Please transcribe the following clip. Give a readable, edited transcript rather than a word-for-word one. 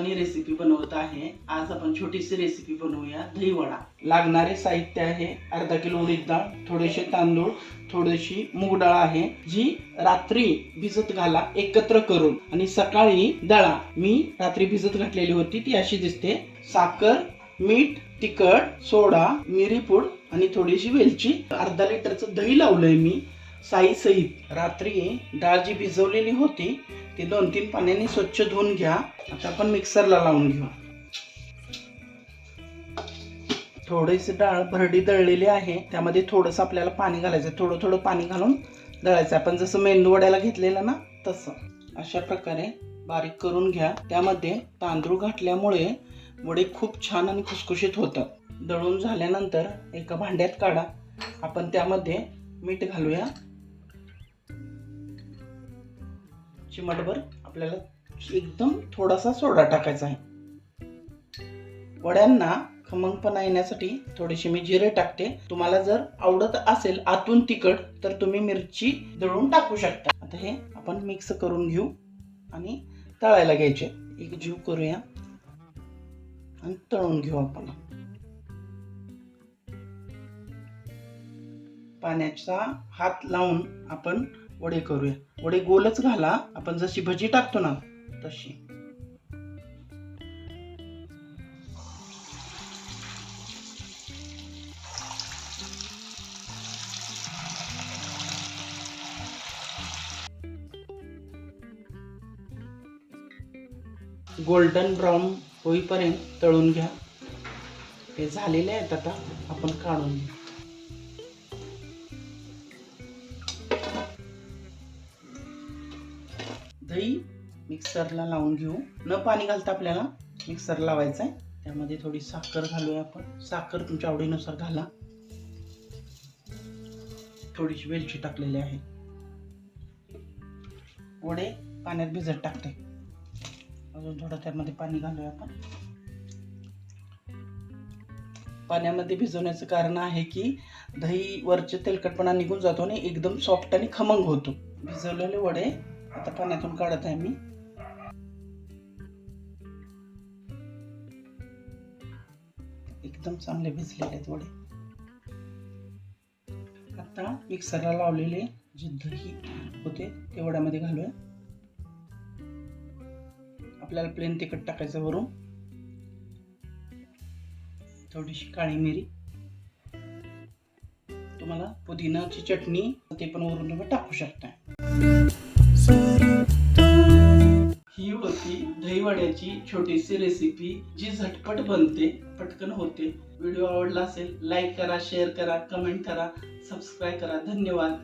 उत्साहाने रेसिपी बनवत आहे। आज आपण छोटीशी रेसिपी बनवूया, दही वडा। लागणारे साहित्य आहे अर्धा किलो उडीद डाळ, थोडेसे तांदूळ, थोडीशी मूग डाळ आहे, जी रात्री भिजत घाला एकत्र करून आणि सकाळी दळा। मी रात्री भिजत घातलेली होती, ती अशी दिसते। साखर, मीठ, तिखट, सोडा, मिरीपूड आणि थोडीशी वेलची। अर्धा लिटरचं दही लावलंय मी साई सहित। रात्री डाळ जी भिजवलेली होती ती 2-3 पाण्याने स्वच्छ धुवून घ्या। आता आपण मिक्सरला लावून घेऊ। थोडीशी डाळ भरडी दळलेली आहे, त्यामध्ये थोडंसं आपल्याला पाणी घालायचं। थोडं थोडं पाणी घालून दळायचं, आपण जसं मेंदू वड्याला घेतलेलं ना तसं। अशा प्रकारे बारीक करून घ्या। त्यामध्ये तांदूळ घातल्यामुळे वडे खूप छान आणि खुसखुशीत होतात। दळून झाल्यानंतर एका भांड्यात काढा। आपण त्यामध्ये मीठ घालूया, चिमटभर। आपल्याला एकदम थोडासा सोडा टाकायचा आहे। वड्यांना खमंगपणा येण्यासाठी थोडीशी मी जिरे टाकते। तुम्हाला जर आवडत असेल आतून तिखट तर तुम्ही मिरची दळून टाकू शकता। आता हे आपण मिक्स करून घेऊ आणि तळायला घ्यायचे। एक जीव करूया आणि तळून घेऊ आपण। पाण्याचा हात लावून आपण वडे करूया। वडे गोलच घाला, आपण जशी भजी टाकतो ना तशी। गोल्डन ब्राउन होईपर्यंत तळून घ्या। ते झालेले आहेत, आता आपण काढून घेऊ। दही मिक्सरला लावून घेऊ। न पाणी घालता आपल्याला मिक्सर लावायचं आहे। त्यामध्ये थोडी साखर घालूया आपण। साखर तुमच्या आवडीनुसार घाला। थोडीशी वेलची टाकलेली आहे। वडे पाण्यात भिजत टाकते। अजून थोडं त्यामध्ये पाणी घालूया आपण। पाण्यामध्ये भिजवण्याचं कारण आहे की दही वरचे तेलकटपणा निघून जातो आणि एकदम सॉफ्ट आणि खमंग होतो। भिजवलेले वडे आता पाण्यातून काढत आहे मी। एकदम चांगले भिजलेले आहेत वडे। आता मिक्सरला लावलेले जे दही होते ते वड्यामध्ये घालूया। आपल्याला प्लेन तिखट टाकायचं वरून, थोडीशी काळी मिरी, तुम्हाला पुदिनाची चटणी ते पण वरून तुम्ही टाकू शकता। ही होती दही वड्याची छोटीशी रेसिपी, जी झटपट बनते, पटकन होते। व्हिडिओ आवडला असेल लाईक करा, शेअर करा, कमेंट करा, सबस्क्राईब करा। धन्यवाद।